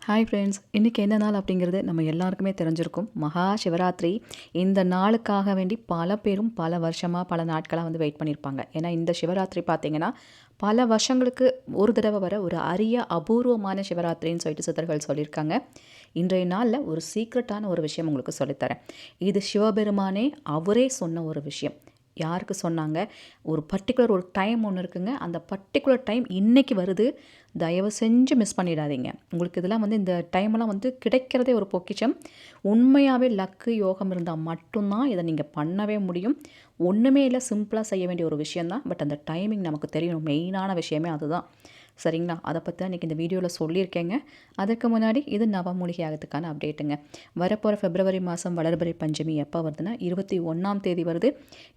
Hi friends, இன்றைக்கி என்ன நாள் அப்படிங்கிறது நம்ம எல்லாருக்குமே தெரிஞ்சிருக்கும். மகா சிவராத்திரி. இந்த நாளுக்காக வேண்டி பல பேரும் பல வருஷமாக பல நாட்களாக வந்து வெயிட் பண்ணியிருப்பாங்க. ஏன்னா இந்த சிவராத்திரி பார்த்திங்கன்னா பல வருஷங்களுக்கு ஒரு தடவை வர ஒரு அரிய அபூர்வமான சிவராத்திரின்னு சொல்லிட்டு சித்தர்கள் சொல்லியிருக்காங்க. இன்றைய நாளில் ஒரு சீக்ரெட்டான ஒரு விஷயம் உங்களுக்கு சொல்லித்தரேன். இது சிவபெருமானே அவரே சொன்ன ஒரு விஷயம். யாருக்கு சொன்னாங்க? ஒரு பர்டிகுலர் ஒரு டைம் ஒன்று இருக்குங்க. அந்த பர்டிகுலர் டைம் இன்றைக்கி வருது. தயவு செஞ்சு மிஸ் பண்ணிடாதீங்க. உங்களுக்கு இதெல்லாம் வந்து இந்த டைமெல்லாம் வந்து கிடைக்கிறதே ஒரு பொக்கிஷம். உண்மையாகவே லக்கு யோகம் இருந்தால் மட்டும்தான் இதை நீங்கள் பண்ணவே முடியும். ஒன்றுமே இல்லை, சிம்பிளாக செய்ய வேண்டிய ஒரு விஷயந்தான். பட் அந்த டைமிங் நமக்கு தெரியணும். மெயினான விஷயமே அதுதான். சரிங்களா? அதை பற்றி தான் இன்றைக்கி இந்த வீடியோவில் சொல்லியிருக்கேங்க. அதுக்கு முன்னாடி இது நவமூலிகை யாகத்துக்கான அப்டேட்டுங்க. வரப்போகிற பிப்ரவரி மாதம் வளர்பிறை பஞ்சமி எப்போ வருதுன்னா 21ஆம் தேதி வருது.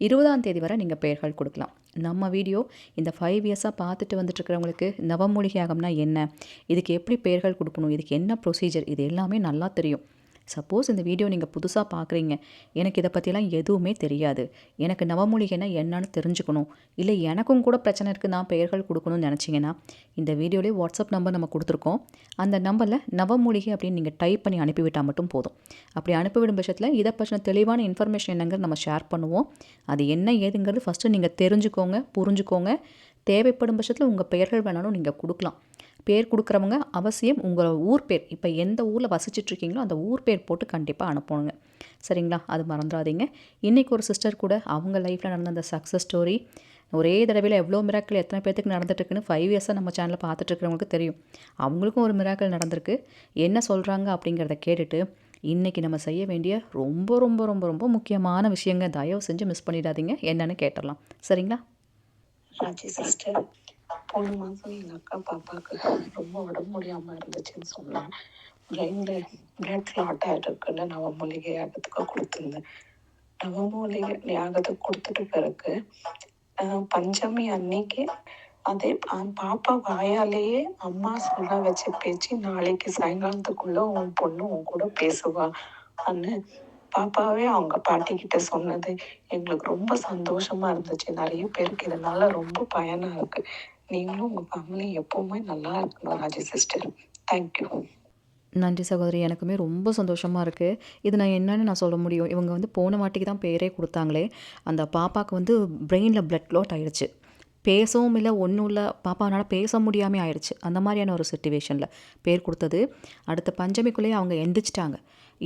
20ஆம் தேதி வரை நீங்கள் பெயர்கள் கொடுக்கலாம். நம்ம வீடியோ இந்த 5 இயர்ஸாக பார்த்துட்டு வந்துட்டுருக்கிறவங்களுக்கு நவமூலிகை யாகம்னா என்ன, இதுக்கு எப்படி பெயர்கள் கொடுக்கணும், இதுக்கு என்ன ப்ரொசீஜர், இது எல்லாமே நல்லா தெரியும். சப்போஸ் இந்த வீடியோ நீங்கள் புதுசாக பார்க்குறீங்க, எனக்கு இதை பற்றியெல்லாம் எதுவுமே தெரியாது, எனக்கு நவமூலிகைனா என்னன்னு தெரிஞ்சுக்கணும், இல்லை எனக்கும் கூட பிரச்சனை இருக்குது, நான் பெயர்கள் கொடுக்கணும்னு நினச்சிங்கன்னா இந்த வீடியோலேயே வாட்ஸ்அப் நம்பர் நம்ம கொடுத்துருக்கோம். அந்த நம்பரில் நவமூலிகை அப்படின்னு நீங்கள் டைப் பண்ணி அனுப்பிவிட்டால் மட்டும் போதும். அப்படி அனுப்பிவிடும் பட்சத்தில் இதை பற்றின தெளிவான இன்ஃபர்மேஷன் என்னங்கிறது நம்ம ஷேர் பண்ணுவோம். அது என்ன ஏதுங்கிறது ஃபஸ்ட்டு நீங்கள் தெரிஞ்சுக்கோங்க, புரிஞ்சுக்கோங்க. தேவைப்படும் பட்சத்தில் உங்கள் பெயர்கள் வேணாலும் நீங்கள் கொடுக்கலாம். பேர் கொடுக்குறவங்க அவசியம் உங்கள் ஊர் பேர், இப்போ எந்த ஊரில் வசிச்சிட்ருக்கீங்களோ அந்த ஊர் பேர் போட்டு கண்டிப்பாக அனுப்பணுங்க. சரிங்களா? அது மறந்துடாதீங்க. இன்றைக்கி ஒரு சிஸ்டர் கூட அவங்க லைஃப்பில் நடந்த அந்த சக்ஸஸ் ஸ்டோரி, ஒரே தடவையில் எவ்வளோ மிராக்கள் எத்தனை பேர்த்துக்கு நடந்துட்டுருக்குன்னு 5 இயர்ஸாக நம்ம சேனலில் பார்த்துட்ருக்கிறவங்களுக்கு தெரியும். அவங்களுக்கும் ஒரு மிராக்கள் நடந்திருக்கு. என்ன சொல்கிறாங்க அப்படிங்கிறத கேட்டுட்டு இன்றைக்கி நம்ம செய்ய வேண்டிய ரொம்ப ரொம்ப ரொம்ப ரொம்ப முக்கியமான விஷயங்க. தயவு செஞ்சு மிஸ் பண்ணிடாதீங்க. என்னென்னு கேட்டுடலாம். சரிங்களா? ராஜி சிஸ்டர், போன மாதம் எங்கள் அக்கா பாப்பாவுக்கு ரொம்ப உடம்பு முடியாமல் இருந்துச்சுன்னு சொன்னேன். பிரெயினில் பிளட் கிளாட் ஆகிருக்குன்னு நவமூலிகை யாகத்துக்கு கொடுத்துருந்தேன். நவமூலிகை யாகத்துக்கு கொடுத்துட்டு பிறகு பஞ்சமி அன்னைக்கு அதே பாப்பா வாயாலேயே அம்மா சொல்ல வச்ச பேச்சு, நாளைக்கு சாயங்காலத்துக்குள்ளே உன் பொண்ணு உன் கூட பேசுவா அன்னு பாப்பாவே அவங்க பாட்டிக்கிட்ட சொன்னது எங்களுக்கு ரொம்ப சந்தோஷமாக இருந்துச்சு. நிறைய பேருக்கு இதனால் ரொம்ப பயனாக இருக்குது. நீங்களும் உங்கள் ஃபேமிலி எப்போவுமே நல்லா இருக்கணும் ராஜி சிஸ்டர். தேங்க்யூ. நன்றி சகோதரி. எனக்குமே ரொம்ப சந்தோஷமாக இருக்குது. இது நான் என்னன்னு நான் சொல்ல முடியும். இவங்க வந்து போன வாட்டிக்கு தான் பேரே கொடுத்தாங்களே, அந்த பாப்பாவுக்கு வந்து பிரெயினில் பிளட் க்ளாட் ஆகிடுச்சு. பேசவும் இல்லை, ஒன்றும் இல்லை, பாப்பாவனால் பேச முடியாமல் ஆயிடுச்சு. அந்த மாதிரியான ஒரு சிச்சுவேஷனில் பேர் கொடுத்தது. அடுத்த பஞ்சமிக்குள்ளேயே அவங்க எந்திரிச்சிட்டாங்க.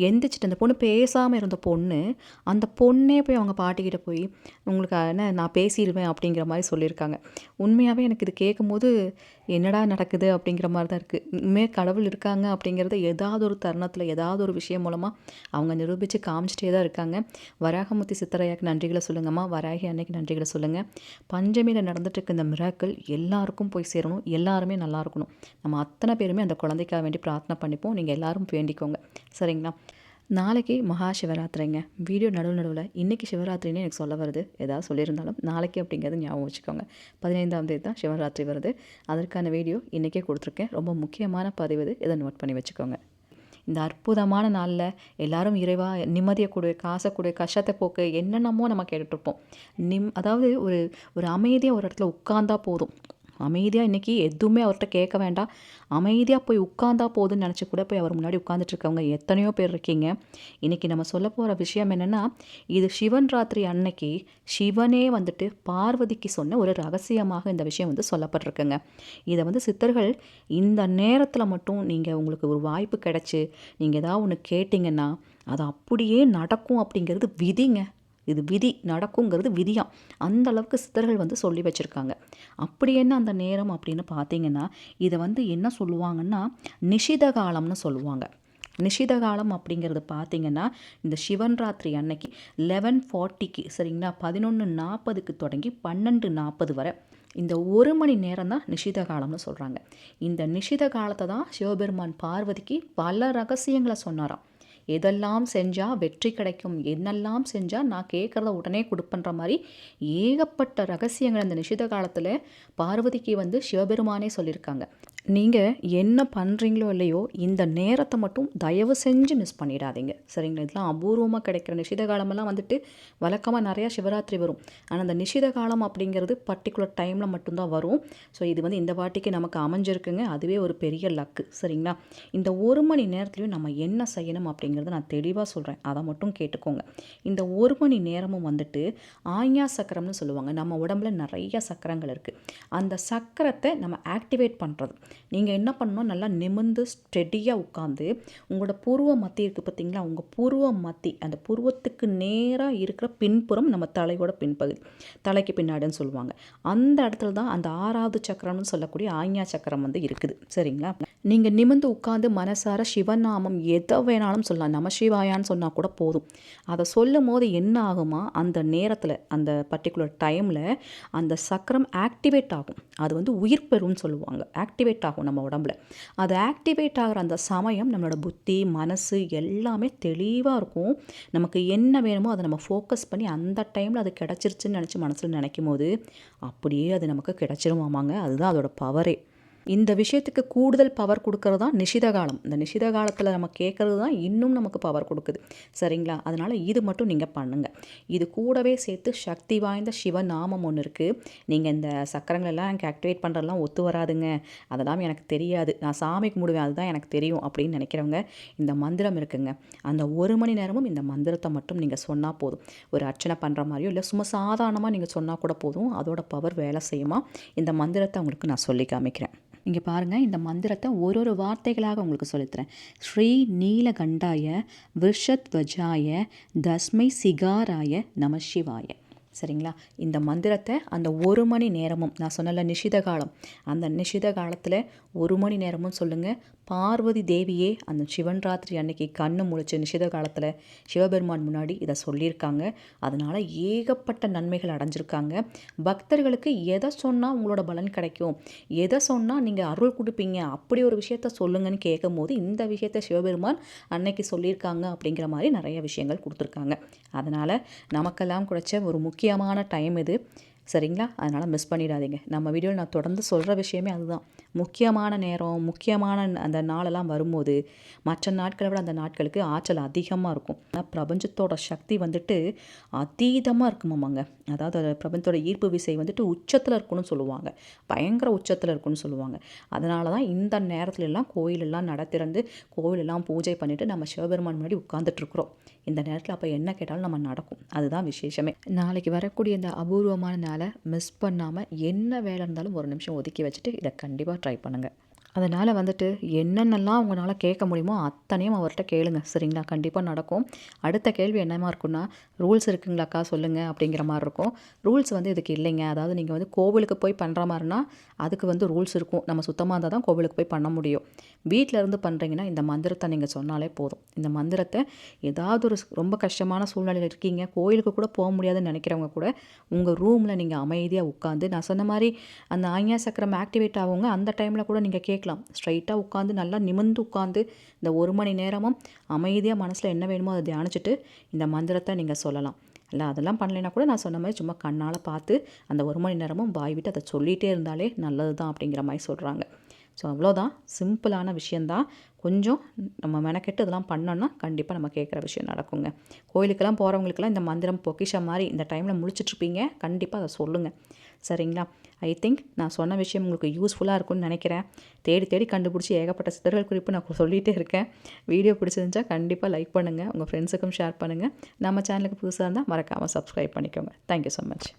எந்திரிச்சிட்டு அந்த பொண்ணு பேசாமல் இருந்த பொண்ணு, அந்த பொண்ணே போய் அவங்க பாட்டிக்கிட்ட போய் உங்களுக்கு என்ன நான் பேசிடுவேன் அப்படிங்கிற மாதிரி சொல்லியிருக்காங்க. உண்மையாகவே எனக்கு இது கேட்கும்போது என்னடா நடக்குது அப்படிங்கிற மாதிரி தான் இருக்குது. உண்மையாக கடவுள் இருக்காங்க அப்படிங்கிறத ஏதாவது ஒரு தருணத்தில் ஏதாவது ஒரு விஷயம் மூலமாக அவங்க நிரூபித்து காமிச்சிட்டே தான் இருக்காங்க. வராகமூர்த்தி சித்தரையாக்கு நன்றிகளை சொல்லுங்கம்மா. வராகி அன்னைக்கு நன்றிகளை சொல்லுங்கள். பஞ்சமியில் நடந்துட்டு இருக்க இந்த மிராக்கள் எல்லாருக்கும் போய் சேரணும். எல்லாருமே நல்லா இருக்கணும். நம்ம அத்தனை பேருமே அந்த குழந்தைக்காக வேண்டி பிரார்த்தனை பண்ணிப்போம். நீங்கள் எல்லாரும் வேண்டிக்கோங்க. சரிங்களா? நாளைக்கு மகா சிவராத்திரிங்க. வீடியோ நடுவில் இன்றைக்கி சிவராத்திரின்னு எனக்கு சொல்ல வருது. ஏதாவது சொல்லியிருந்தாலும் நாளைக்கு அப்படிங்கிறது ஞாபகம் வச்சுக்கோங்க. 15ஆம் தேதி தான் சிவராத்திரி வருது. அதற்கான வீடியோ இன்றைக்கே கொடுத்துருக்கேன். ரொம்ப முக்கியமான பதிவு இது. இதை நோட் பண்ணி வச்சுக்கோங்க. இந்த அற்புதமான நாளில் எல்லாரும் இறைவா நிம்மதியை கொடு, காசை கொடு, கஷ்டத்தை போக்கு, என்னென்னமோ நம்ம கேட்டுட்ருப்போம். அதாவது ஒரு ஒரு அமைதியாக ஒரு இடத்துல உட்கார்ந்தா போதும். அமைதியாக இன்றைக்கி எதுவுமே அவர்கிட்ட கேட்க வேண்டாம். அமைதியாக போய் உட்கார்ந்தா போதுன்னு நினச்சி கூட போய் அவர் முன்னாடி உட்காந்துட்ருக்கவங்க எத்தனையோ பேர் இருக்கீங்க. இன்றைக்கி நம்ம சொல்ல போகிற விஷயம் என்னென்னா, இது சிவன் ராத்திரி அன்னைக்கு சிவனே வந்துட்டு பார்வதிக்கு சொன்ன ஒரு ரகசியமாக இந்த விஷயம் வந்து சொல்லப்பட்டிருக்குங்க. இதை வந்து சித்தர்கள் இந்த நேரத்தில் மட்டும் நீங்கள் உங்களுக்கு ஒரு வாய்ப்பு கிடச்சி நீங்கள் ஏதாவது ஒன்று கேட்டிங்கன்னா அது அப்படியே நடக்கும் அப்படிங்கிறது விதிங்க. இது விதி, நடக்குங்கிறது விதியாம். அந்த அளவுக்கு சித்தர்கள் வந்து சொல்லி வச்சுருக்காங்க. அப்படி என்ன அந்த நேரம் அப்படின்னு பார்த்தீங்கன்னா, இதை வந்து என்ன சொல்லுவாங்கன்னா நிஷித காலம்னு சொல்லுவாங்க. நிஷித காலம் அப்படிங்கிறது பார்த்திங்கன்னா இந்த சிவன் ராத்திரி அன்னைக்கு 11:40க்கு சரிங்களா, 11:40க்கு தொடங்கி 12:40 வரை இந்த 1 மணி நேரம் தான் நிஷித காலம்னு சொல்கிறாங்க. இந்த நிஷித காலத்தை தான் சிவபெருமான் பார்வதிக்கு பல ரகசியங்களை சொன்னாராம். எதெல்லாம் செஞ்சால் வெற்றி கிடைக்கும், என்னெல்லாம் செஞ்சால் நான் கேட்குறத உடனே கொடுப்பன்ற மாதிரி ஏகப்பட்ட ரகசியங்கள் அந்த நிஷித காலத்தில் பார்வதிக்கு வந்து சிவபெருமானே சொல்லியிருக்காங்க. நீங்கள் என்ன பண்ணுறீங்களோ இல்லையோ இந்த நேரத்தை மட்டும் தயவு செஞ்சு மிஸ் பண்ணிடாதீங்க. சரிங்களா? இதெல்லாம் அபூர்வமாக கிடைக்கிற நிஷித காலமெல்லாம் வந்துட்டு வழக்கமாக நிறையா சிவராத்திரி வரும். ஆனால் அந்த நிஷித காலம் அப்படிங்கிறது பர்ட்டிகுலர் டைமில் மட்டும்தான் வரும். ஸோ இது வந்து இந்த வாட்டிக்கு நமக்கு அமைஞ்சிருக்குங்க. அதுவே ஒரு பெரிய லக்கு. சரிங்களா? இந்த 1 மணி நேரத்துலையும் நம்ம என்ன செய்யணும் அப்படிங்கிறத நான் தெளிவாக சொல்கிறேன். அதை மட்டும் கேட்டுக்கோங்க. இந்த 1 மணி நேரமும் வந்துட்டு ஆஞ்ஞா சக்கரம்னு சொல்லுவாங்க. நம்ம உடம்புல நிறைய சக்கரங்கள் இருக்குது. அந்த சக்கரத்தை நம்ம ஆக்டிவேட் பண்ணுறது. நீங்கள் என்ன பண்ணணும், நல்லா நிமிர்ந்து ஸ்டெடியாக உட்காந்து உங்களோட புருவ மத்தி இருக்குது பார்த்தீங்களா, உங்கள் புருவ மத்தி அந்த புருவத்துக்கு நேராக இருக்கிற பின்புறம் நம்ம தலையோட பின்பகுதி, தலைக்கு பின்னாடின்னு சொல்லுவாங்க. அந்த இடத்துல தான் அந்த 6வது சக்கரம்னு சொல்லக்கூடிய ஆஞ்ஞா சக்கரம் வந்து இருக்குது. சரிங்களா? நீங்கள் நிமிர்ந்து உட்காந்து மனசார சிவநாமம் எதை வேணாலும் சொல்லலாம். நமசிவாயான்னு சொன்னால் கூட போதும். அதை சொல்லும் போது என்ன ஆகுமா, அந்த நேரத்தில் அந்த பர்டிகுலர் டைமில் அந்த சக்கரம் ஆக்டிவேட் ஆகும். அது வந்து உயிர் பெறும்னு சொல்லுவாங்க. ஆக்டிவேட் ஆகும் நம்ம உடம்புல. அது ஆக்டிவேட் ஆகிற அந்த சமயம் நம்மளோட புத்தி, மனசு எல்லாமே தெளிவாக இருக்கும். நமக்கு என்ன வேணுமோ அதை நம்ம ஃபோக்கஸ் பண்ணி அந்த டைமில் அது கிடச்சிருச்சுன்னு நினச்சி மனசில் நினைக்கும் போது அப்படியே அது நமக்கு கிடச்சிருமாமாங்க. அதுதான் அதோட பவரே. இந்த விஷயத்துக்கு கூடுதல் பவர் கொடுக்கறது தான் நிஷித காலம். இந்த நிஷித காலத்தில் நம்ம கேட்குறது தான் இன்னும் நமக்கு பவர் கொடுக்குது. சரிங்களா? அதனால் இது மட்டும் நீங்கள் பண்ணுங்கள். இது கூடவே சேர்த்து சக்தி வாய்ந்த சிவநாமம் ஒன்று இருக்குது. நீங்கள் இந்த சக்கரங்களெல்லாம் எனக்கு ஆக்டிவேட் பண்ணுறதெல்லாம் ஒத்து வராதுங்க, அதெல்லாம் எனக்கு தெரியாது, நான் சாமி கும்பிடுவேன், அதுதான் எனக்கு தெரியும் அப்படின்னு நினைக்கிறவங்க இந்த மந்திரம் இருக்குங்க. அந்த 1 மணி நேரமும் இந்த மந்திரத்தை மட்டும் நீங்கள் சொன்னால் போதும். ஒரு அர்ச்சனை பண்ணுற மாதிரியோ இல்லை சும்மா சாதாரணமாக நீங்கள் சொன்னால் கூட போதும். அதோட பவர் வேலை செய்யுமா. இந்த மந்திரத்தை உங்களுக்கு நான் சொல்லி காமிக்கிறேன். இங்கே பாருங்கள், இந்த மந்திரத்தை ஒரு வார்த்தைகளாக உங்களுக்கு சொல்லித்தரேன். ஸ்ரீ நீலகண்டாய விருஷத்வஜாய தஸ்மை சிகாராய நம சிவாய. சரிங்களா? இந்த மந்திரத்தை அந்த 1 மணி நேரமும் நான் சொன்னல நிஷித காலம், அந்த நிஷித காலத்தில் 1 மணி நேரமும் சொல்லுங்கள். பார்வதி தேவியே அந்த சிவன் ராத்திரி அன்னைக்கு கண்ணு முழிச்சு நிஷித காலத்தில் சிவபெருமான் முன்னாடி இதை சொல்லியிருக்காங்க. அதனால் ஏகப்பட்ட நன்மைகள் அடைஞ்சிருக்காங்க. பக்தர்களுக்கு எதை சொன்னால் உங்களோட பலன் கிடைக்கும், எதை சொன்னால் நீங்கள் அருள் கொடுப்பீங்க, அப்படி ஒரு விஷயத்த சொல்லுங்கன்னு கேட்கும் போது இந்த விஷயத்த சிவபெருமான் அன்னைக்கு சொல்லியிருக்காங்க அப்படிங்கிற மாதிரி நிறைய விஷயங்கள் கொடுத்துருக்காங்க. அதனால் நமக்கெல்லாம் கிடைச்ச ஒரு முக்கியமான டைம் இது. சரிங்களா? அதனால் மிஸ் பண்ணிடாதீங்க. நம்ம வீடியோவில் நான் தொடர்ந்து சொல்கிற விஷயமே அதுதான். முக்கியமான நேரம், முக்கியமான அந்த நாளெல்லாம் வரும்போது மற்ற நாட்களை விட அந்த நாட்களுக்கு ஆற்றல் அதிகமாக இருக்கும். ஆனால் பிரபஞ்சத்தோட சக்தி வந்துட்டு அதீதமாக இருக்குமாங்க. அதாவது பிரபஞ்சத்தோட ஈர்ப்பு விசை வந்துட்டு உச்சத்தில் இருக்குன்னு சொல்லுவாங்க, பயங்கர உச்சத்தில் இருக்குன்னு சொல்லுவாங்க. அதனால தான் இந்த நேரத்துலலாம் கோயிலெல்லாம் நடத்திறந்து கோயிலெல்லாம் பூஜை பண்ணிவிட்டு நம்ம சிவபெருமான் முன்னாடி உட்காந்துட்ருக்குறோம். இந்த நேரத்தில் அப்போ என்ன கேட்டாலும் நம்ம நடக்கும். அதுதான் விசேஷமே. நாளைக்கு வரக்கூடிய இந்த அபூர்வமான நாளை மிஸ் பண்ணாமல் என்ன வேலை இருந்தாலும் ஒரு நிமிஷம் ஒதுக்கி வச்சுட்டு இதை கண்டிப்பாக ட்ரை பண்ணுங்கள். அதனால் வந்துட்டு என்னென்னலாம் உங்களால் கேட்க முடியுமோ அத்தனையும் அவர்கிட்ட கேளுங்க. சரிங்களா? கண்டிப்பாக நடக்கும். அடுத்த கேள்வி என்னமா இருக்குன்னா, ரூல்ஸ் இருக்குங்களாக்கா சொல்லுங்கள் அப்படிங்கிற மாதிரி இருக்கும். ரூல்ஸ் வந்து இதுக்கு இல்லைங்க. அதாவது நீங்கள் வந்து கோவிலுக்கு போய் பண்ணுற மாதிரினா அதுக்கு வந்து ரூல்ஸ் இருக்கும். நம்ம சுத்தமாக இருந்தால் தான் கோவிலுக்கு போய் பண்ண முடியும். வீட்டில் இருந்து பண்ணுறீங்கன்னா இந்த மந்திரத்தை நீங்கள் சொன்னாலே போதும். இந்த மந்திரத்தை ஏதாவது ஒரு ரொம்ப கஷ்டமான சூழ்நிலையில் இருக்கீங்க, கோயிலுக்கு கூட போக முடியாதுன்னு நினைக்கிறவங்க கூட உங்கள் ரூமில் நீங்கள் அமைதியாக உட்காந்து நான் சொன்ன மாதிரி அந்த ஆஞ்ஞா சக்கரம் ஆக்டிவேட் ஆகுங்க. அந்த டைமில் கூட நீங்கள் கேட்கலாம். ஸ்ட்ரைட்டாக உட்காந்து நல்லா நிமிர்ந்து உட்காந்து இந்த 1 மணி நேரமும் அமைதியாக மனசில் என்ன வேணுமோ அதை தியானிச்சுட்டு இந்த மந்திரத்தை நீங்கள் சொல்லலாம். இல்லை அதெல்லாம் பண்ணலைன்னா கூட நான் சொன்ன மாதிரி சும்மா கண்ணால் பார்த்து அந்த 1 மணி நேரமும் வாய் விட்டு அதை சொல்லிகிட்டே இருந்தாலே நல்லது தான் அப்படிங்கிற மாதிரி சொல்கிறாங்க. ஸோ அவ்வளோதான், சிம்பிளான விஷயந்தான். கொஞ்சம் நம்ம மெனக்கெட்டு இதெல்லாம் பண்ணோன்னா கண்டிப்பாக நம்ம கேட்குற விஷயம் நடக்குங்க. கோயிலுக்கெல்லாம் போகிறவங்களுக்கெல்லாம் இந்த மந்திரம் பொக்கிஷம் மாதிரி இந்த டைமில் முழிச்சிட்ருப்பீங்க, கண்டிப்பாக அதை சொல்லுங்கள். சரிங்களா? ஐ திங்க் நான் சொன்ன விஷயம் உங்களுக்கு யூஸ்ஃபுல்லாக இருக்கும்னு நினைக்கிறேன். தேடி தேடி கண்டுபிடிச்சி ஏகப்பட்ட சித்தர்கள் குறிப்பு நான் சொல்லிகிட்டே இருக்கேன். வீடியோ பிடிச்சிருந்துச்சா கண்டிப்பாக லைக் பண்ணுங்கள், உங்கள் ஃப்ரெண்ட்ஸுக்கும் ஷேர் பண்ணுங்கள். நம்ம சேனலுக்கு புதுசாக இருந்தால் மறக்காமல் சப்ஸ்கிரைப் பண்ணிக்கோங்க. Thank you so much.